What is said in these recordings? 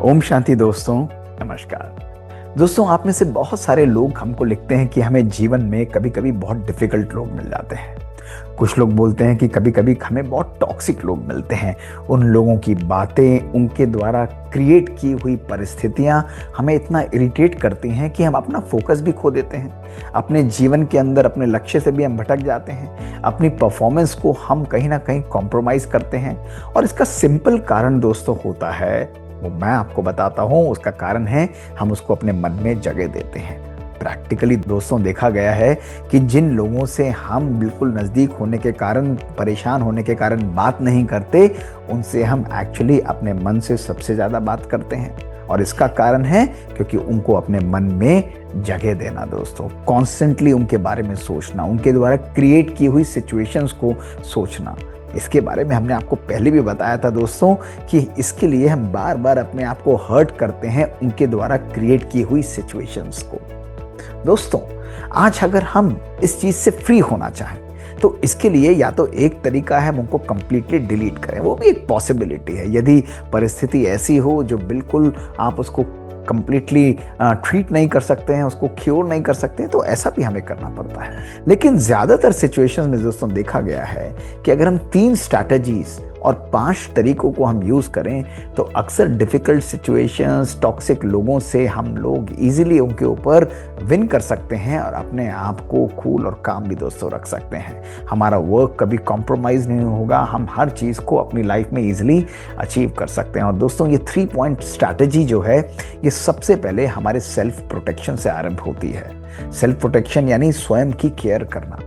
ओम शांति दोस्तों। नमस्कार दोस्तों, आप में से बहुत सारे लोग हमको लिखते हैं कि हमें जीवन में कभी कभी बहुत डिफिकल्ट लोग मिल जाते हैं। कुछ लोग बोलते हैं कि कभी कभी हमें बहुत टॉक्सिक लोग मिलते हैं। उन लोगों की बातें, उनके द्वारा क्रिएट की हुई परिस्थितियां हमें इतना इरिटेट करती हैं कि हम अपना फोकस भी खो देते हैं। अपने जीवन के अंदर अपने लक्ष्य से भी हम भटक जाते हैं। अपनी परफॉर्मेंस को हम कहीं ना कहीं कॉम्प्रोमाइज करते हैं। और इसका सिंपल कारण दोस्तों होता है, वो मैं आपको बताता हूं। उसका कारण है हम उसको अपने मन में जगह देते हैं। प्रैक्टिकली दोस्तों देखा गया है कि जिन लोगों से हम बिल्कुल नज़दीक होने के कारण, परेशान होने के कारण बात नहीं करते, उनसे हम एक्चुअली अपने मन से सबसे ज़्यादा बात करते हैं। और इसका कारण है क्योंकि उनको अपने मन में जगह देना दोस्तों, कॉन्स्टेंटली उनके बारे में सोचना, उनके द्वारा क्रिएट की हुई सिचुएशंस को सोचना। इसके बारे में हमने आपको पहले भी बताया था दोस्तों कि इसके लिए हम बार बार अपने आप को हर्ट करते हैं उनके द्वारा क्रिएट की हुई सिचुएशंस को। दोस्तों, आज अगर हम इस चीज से फ्री होना चाहें तो इसके लिए या तो एक तरीका है हम उनको कंप्लीटली डिलीट करें। वो भी एक पॉसिबिलिटी है। यदि परिस्थिति ऐसी हो जो बिल्कुल आप उसको कंप्लीटली ट्रीट नहीं कर सकते हैं, उसको क्योर नहीं कर सकते हैं, तो ऐसा भी हमें करना पड़ता है। लेकिन ज़्यादातर सिचुएशंस में दोस्तों देखा गया है कि अगर हम 3 स्ट्रैटेजीज और 5 तरीकों को हम यूज़ करें तो अक्सर डिफ़िकल्ट सिचुएशंस, टॉक्सिक लोगों से हम लोग ईजिली उनके ऊपर विन कर सकते हैं और अपने आप को कूल और काम भी दोस्तों रख सकते हैं। हमारा वर्क कभी कॉम्प्रोमाइज़ नहीं होगा। हम हर चीज़ को अपनी लाइफ में ईजिली अचीव कर सकते हैं। और दोस्तों, ये 3 पॉइंट स्ट्रैटेजी जो है, ये सबसे पहले हमारे सेल्फ प्रोटेक्शन से आरंभ होती है। सेल्फ प्रोटेक्शन यानी स्वयं की केयर करना।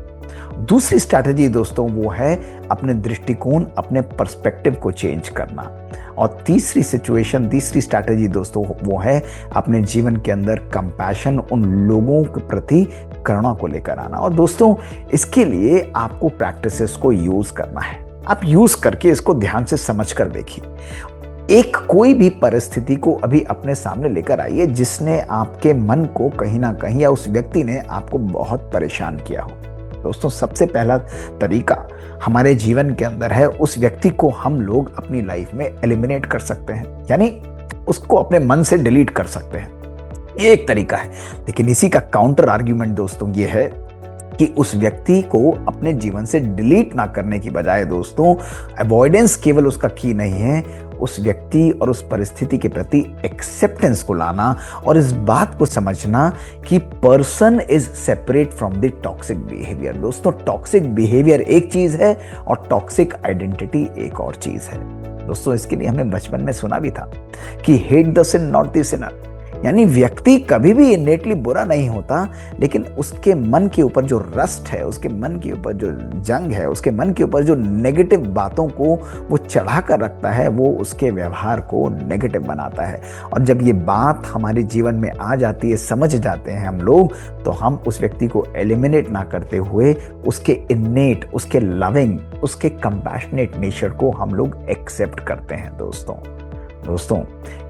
दूसरी स्ट्रैटेजी दोस्तों वो है अपने दृष्टिकोण, अपने पर्सपेक्टिव को चेंज करना। और तीसरी स्ट्रैटेजी दोस्तों वो है अपने जीवन के अंदर कंपैशन, उन लोगों के प्रति करुणा को लेकर आना। और दोस्तों, इसके लिए आपको प्रैक्टिसेस को यूज करना है। आप यूज करके इसको ध्यान से समझ कर देखिए। एक कोई भी परिस्थिति को अभी अपने सामने लेकर आइए जिसने आपके मन को कहीं ना कहीं, या उस व्यक्ति ने आपको बहुत परेशान किया हो। दोस्तों, सबसे पहला तरीका हमारे जीवन के अंदर है, उस व्यक्ति को हम लोग अपनी लाइफ में एलिमिनेट कर सकते हैं, यानी उसको अपने मन से डिलीट कर सकते हैं। ये एक तरीका है। लेकिन इसी का काउंटर आर्ग्यूमेंट दोस्तों ये है कि उस व्यक्ति को अपने जीवन से डिलीट ना करने की बजाय दोस्तों, अवॉइडेंस केवल उसका की नहीं है, उस व्यक्ति और उस परिस्थिति के प्रति एक्सेप्टेंस को लाना और इस बात को समझना कि person is separate from the toxic behaviour. दोस्तों, टॉक्सिक बिहेवियर एक चीज है और टॉक्सिक आइडेंटिटी एक और चीज है। दोस्तों, इसके लिए हमने बचपन में सुना भी था कि hate the sin not the sinner, यानी व्यक्ति कभी भी इनेटली बुरा नहीं होता, लेकिन उसके मन के ऊपर जो रस्ट है, उसके मन के ऊपर जो जंग है, उसके मन के ऊपर जो नेगेटिव बातों को वो चढ़ा कर रखता है, वो उसके व्यवहार को नेगेटिव बनाता है। और जब ये बात हमारे जीवन में आ जाती है, समझ जाते हैं हम लोग, तो हम उस व्यक्ति को एलिमिनेट ना करते हुए उसके इन्नेट, उसके लविंग, उसके कंपैशनेट नेचर को हम लोग एक्सेप्ट करते हैं। दोस्तों,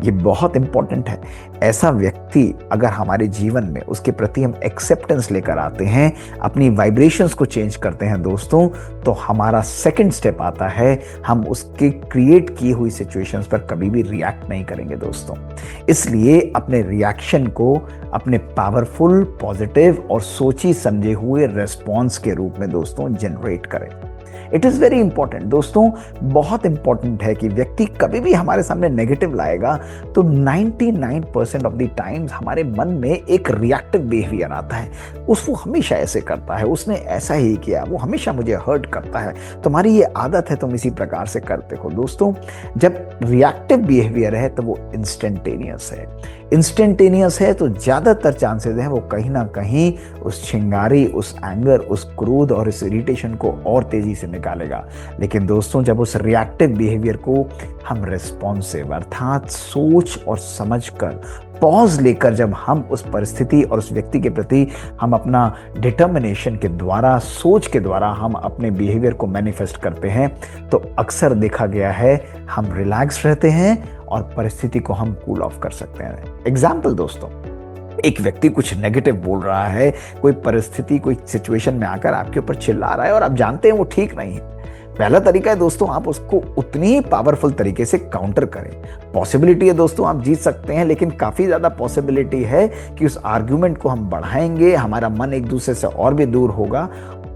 ये बहुत इंपॉर्टेंट है। ऐसा व्यक्ति अगर हमारे जीवन में, उसके प्रति हम एक्सेप्टेंस लेकर आते हैं, अपनी वाइब्रेशंस को चेंज करते हैं दोस्तों, तो हमारा सेकंड स्टेप आता है, हम उसके क्रिएट की हुई सिचुएशंस पर कभी भी रिएक्ट नहीं करेंगे दोस्तों। इसलिए अपने रिएक्शन को अपने पावरफुल, पॉजिटिव और सोची समझे हुए रेस्पॉन्स के रूप में दोस्तों जनरेट करें। इट इज़ वेरी इंपॉर्टेंट दोस्तों, बहुत इंपॉर्टेंट है कि व्यक्ति कभी भी हमारे सामने नेगेटिव लाएगा तो 99% ऑफ द टाइम्स हमारे मन में एक रिएक्टिव बिहेवियर आता है। उसको हमेशा ऐसे करता है, उसने ऐसा ही किया, वो हमेशा मुझे हर्ट करता है, तुम्हारी ये आदत है, तुम इसी प्रकार से करते हो। दोस्तों, जब रिएक्टिव बिहेवियर है तो वो इंस्टेंटेनियस है तो ज़्यादातर चांसेस हैं वो कहीं ना कहीं उस चिंगारी, उस एंगर, उस क्रोध और इस इरिटेशन को और तेजी से निकालेगा। लेकिन दोस्तों, जब उस रिएक्टिव बिहेवियर को हम रिस्पॉन्सिव, अर्थात सोच और समझ कर, पॉज लेकर जब हम उस परिस्थिति और उस व्यक्ति के प्रति हम अपना डिटर्मिनेशन के द्वारा, सोच के द्वारा हम अपने बिहेवियर को मैनिफेस्ट करते हैं, तो अक्सर देखा गया है हम रिलैक्स रहते हैं और परिस्थिति को हम कूल ऑफ कर सकते हैं। एग्जाम्पल दोस्तों, एक व्यक्ति कुछ नेगेटिव बोल रहा है, कोई परिस्थिति, कोई सिचुएशन में आकर आपके ऊपर चिल्ला रहा है और आप जानते हैं वो ठीक नहीं है, पहला तरीका है दोस्तों, आप उसको उतनी ही पावरफुल तरीके से काउंटर करें। पॉसिबिलिटी है दोस्तों आप जीत सकते हैं, लेकिन काफी ज्यादा पॉसिबिलिटी है कि उस आर्ग्यूमेंट को हम बढ़ाएंगे, हमारा मन एक दूसरे से और भी दूर होगा।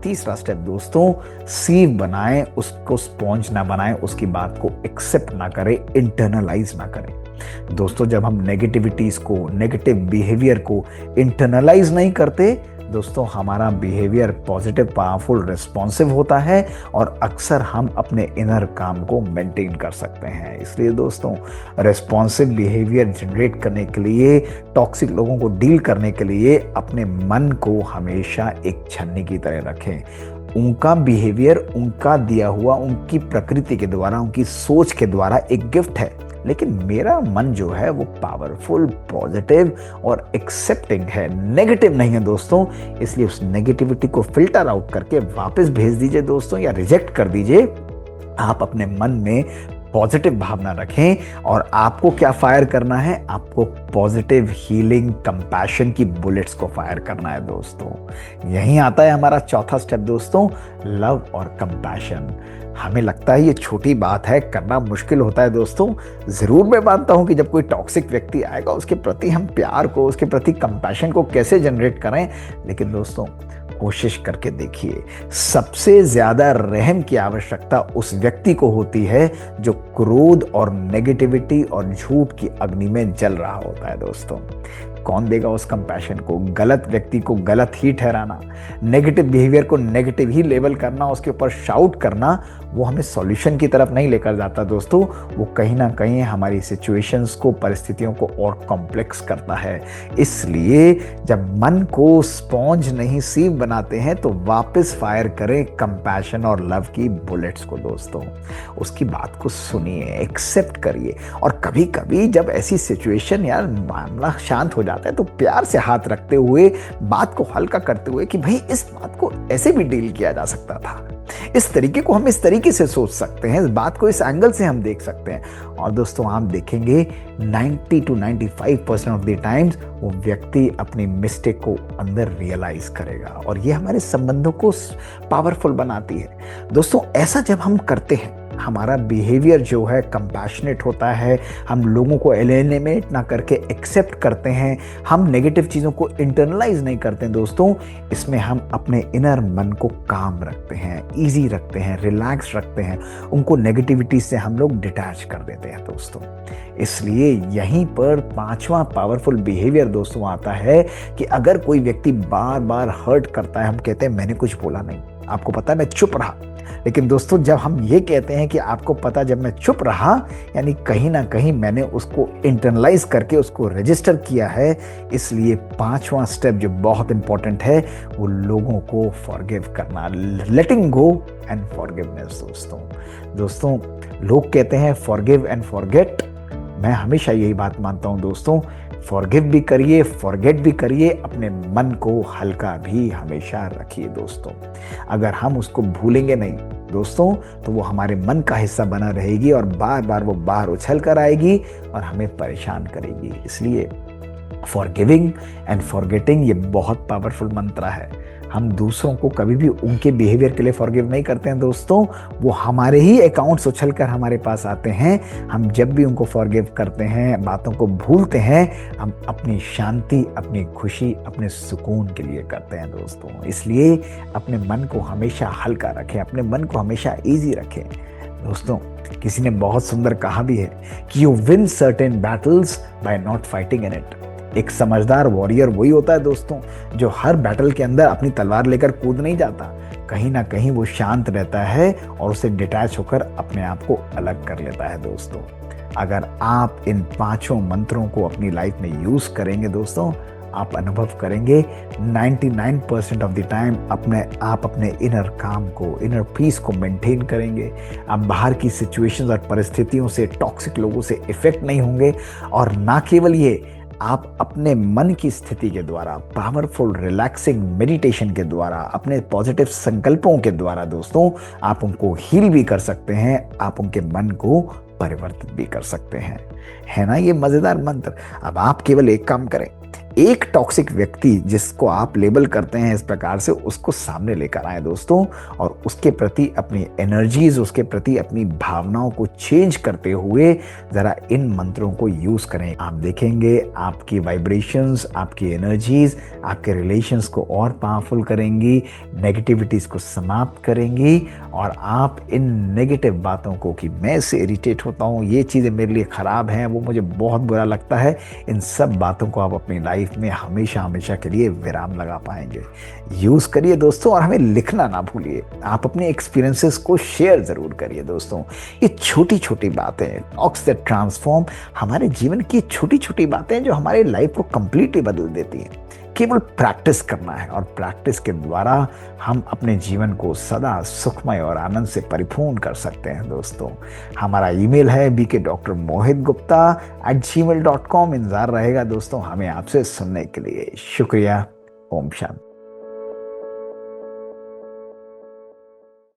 तीसरा स्टेप दोस्तों, सीव बनाएं, उसको स्पॉन्ज ना बनाएं, उसकी बात को एक्सेप्ट ना करें, इंटरनलाइज ना करें। दोस्तों जब हम नेगेटिविटीज को, नेगेटिव बिहेवियर को इंटरनलाइज नहीं करते दोस्तों, हमारा बिहेवियर पॉजिटिव, पावरफुल, रिस्पॉन्सिव होता है और अक्सर हम अपने इनर काम को मेंटेन कर सकते हैं। इसलिए दोस्तों रिस्पॉन्सिव बिहेवियर जनरेट करने के लिए, टॉक्सिक लोगों को डील करने के लिए अपने मन को हमेशा एक छन्नी की तरह रखें। उनका बिहेवियर उनका दिया हुआ, उनकी प्रकृति के द्वारा, उनकी सोच के द्वारा एक गिफ्ट है, लेकिन मेरा मन जो है वो पावरफुल, पॉजिटिव और एक्सेप्टिंग है, नेगेटिव नहीं है दोस्तों। इसलिए उस नेगेटिविटी को फिल्टर आउट करके वापस भेज दीजिए दोस्तों, या रिजेक्ट कर दीजिए। आप अपने मन में पॉजिटिव भावना रखें और आपको क्या फायर करना है, आपको पॉजिटिव, हीलिंग, कंपैशन की बुलेट्स को फायर करना है दोस्तों। यहीं आता है हमारा चौथा स्टेप दोस्तों, लव और कंपैशन। हमें लगता है ये छोटी बात है, करना मुश्किल होता है दोस्तों। जरूर मैं मानता हूं कि जब कोई टॉक्सिक व्यक्ति आएगा उसके प्रति हम प्यार को, उसके प्रति कंपैशन को कैसे जनरेट करें, लेकिन दोस्तों कोशिश करके देखिए। सबसे ज्यादा रहम की आवश्यकता उस व्यक्ति को होती है जो क्रोध और नेगेटिविटी और झूठ की अग्नि में जल रहा होता है दोस्तों। कौन देगा उस कंपैशन को? गलत व्यक्ति को गलत ही ठहराना, नेगेटिव बिहेवियर को नेगेटिव ही लेवल करना, उसके ऊपर शाउट करना, वो हमें सॉल्यूशन की तरफ नहीं लेकर जाता दोस्तों। वो कहीं ना कहीं हमारी सिचुएशंस को, परिस्थितियों को और कॉम्प्लेक्स करता है। इसलिए जब मन को स्पॉन्ज नहीं सीव बनाते हैं तो वापस फायर करें कंपैशन और लव की बुलेट्स को दोस्तों। उसकी बात को सुनिए, एक्सेप्ट करिए, और कभी कभी जब ऐसी सिचुएशन, यार मामला शांत हो जाता है, तो प्यार से हाथ रखते हुए, बात को हल्का करते हुए कि भाई इस बात को ऐसे भी डील किया जा सकता था, इस तरीके को हम इस तरीके से सोच सकते हैं, इस बात को इस एंगल से हम देख सकते हैं। और दोस्तों आप देखेंगे 90 to 95% ऑफ द टाइम्स वो व्यक्ति अपनी मिस्टेक को अंदर रियलाइज करेगा, और ये हमारे संबंधों को पावरफुल बनाती है दोस्तों। ऐसा जब हम करते हैं, हमारा बिहेवियर जो है कंपैशनेट होता है, हम लोगों को एलिनेट ना करके एक्सेप्ट करते हैं, हम नेगेटिव चीज़ों को इंटरनलाइज नहीं करते हैं दोस्तों। इसमें हम अपने इनर मन को काम रखते हैं, इजी रखते हैं, रिलैक्स रखते हैं, उनको नेगेटिविटी से हम लोग डिटैच कर देते हैं दोस्तों। इसलिए यहीं पर पांचवा पावरफुल बिहेवियर दोस्तों आता है कि अगर कोई व्यक्ति बार बार हर्ट करता है, हम कहते हैं मैंने कुछ बोला नहीं, आपको पता है मैं चुप रहा। लेकिन दोस्तों जब हम ये कहते हैं कि आपको पता, जब मैं चुप रहा, यानी कहीं ना कहीं मैंने उसको इंटरनलाइज करके उसको रजिस्टर किया है। इसलिए पांचवा स्टेप जो बहुत इंपॉर्टेंट है वो लोगों को फॉरगिव करना, लेटिंग गो एंड फॉरगिवनेस दोस्तों। लोग कहते हैं फॉरगिव एंड फॉरगेट, मैं हमेशा यही बात मानता हूं दोस्तों, फॉरगिव भी करिए, फॉरगेट भी करिए, अपने मन को हल्का भी हमेशा रखिए दोस्तों। अगर हम उसको भूलेंगे नहीं दोस्तों तो वो हमारे मन का हिस्सा बना रहेगी और बार बार वो बाहर उछल कर आएगी और हमें परेशान करेगी। इसलिए फॉरगिविंग एंड फॉरगेटिंग ये बहुत पावरफुल मंत्र है। हम दूसरों को कभी भी उनके बिहेवियर के लिए फॉरगिव नहीं करते हैं दोस्तों, वो हमारे ही अकाउंट्स उछलकर हमारे पास आते हैं। हम जब भी उनको फॉरगिव करते हैं, बातों को भूलते हैं, हम अपनी शांति, अपनी खुशी, अपने सुकून के लिए करते हैं दोस्तों। इसलिए अपने मन को हमेशा हल्का रखें, अपने मन को हमेशा ईजी रखें दोस्तों। किसी ने बहुत सुंदर कहा भी है कि you win certain battles by not fighting in it. एक समझदार वॉरियर वही होता है दोस्तों जो हर बैटल के अंदर अपनी तलवार लेकर कूद नहीं जाता, कहीं ना कहीं वो शांत रहता है और उसे डिटैच होकर अपने आप को अलग कर लेता है दोस्तों। अगर आप इन पांचों मंत्रों को अपनी लाइफ में यूज करेंगे दोस्तों, आप अनुभव करेंगे 99% ऑफ द टाइम आप अपने इनर काम को, इनर पीस को मेंटेन करेंगे। आप बाहर की सिचुएशंस और परिस्थितियों से, टॉक्सिक लोगों से इफेक्ट नहीं होंगे, और ना केवल ये, आप अपने मन की स्थिति के द्वारा, पावरफुल रिलैक्सिंग मेडिटेशन के द्वारा, अपने पॉजिटिव संकल्पों के द्वारा दोस्तों आप उनको हील भी कर सकते हैं, आप उनके मन को परिवर्तित भी कर सकते हैं। है ना ये मजेदार मंत्र? अब आप केवल एक काम करें, एक टॉक्सिक व्यक्ति जिसको आप लेबल करते हैं इस प्रकार से, उसको सामने लेकर आए दोस्तों, और उसके प्रति अपनी एनर्जीज, उसके प्रति अपनी भावनाओं को चेंज करते हुए जरा इन मंत्रों को यूज करें। आप देखेंगे आपकी वाइब्रेशंस, आपकी एनर्जीज आपके रिलेशंस को और पावरफुल करेंगी, नेगेटिविटीज को समाप्त करेंगी, और आप इन नेगेटिव बातों को कि मैं इससे इरिटेट होता हूँ, ये चीज़ें मेरे लिए ख़राब हैं, वो मुझे बहुत बुरा लगता है, इन सब बातों को आप अपनी लाइफ में हमेशा हमेशा के लिए विराम लगा पाएंगे। यूज़ करिए दोस्तों, और हमें लिखना ना भूलिए। आप अपने एक्सपीरियंसेस को शेयर ज़रूर करिए दोस्तों। ये छोटी छोटी बातें, टॉक्स दैट ट्रांसफॉर्म, हमारे जीवन की छोटी छोटी बातें जो हमारे लाइफ को कंप्लीटली बदल देती हैं। केवल प्रैक्टिस करना है, और प्रैक्टिस के द्वारा हम अपने जीवन को सदा सुखमय और आनंद से परिपूर्ण कर सकते हैं दोस्तों। हमारा ईमेल है bk.mohitgupta@gmail.com। इंतजार रहेगा दोस्तों हमें आपसे सुनने के लिए। शुक्रिया। ओम शांति।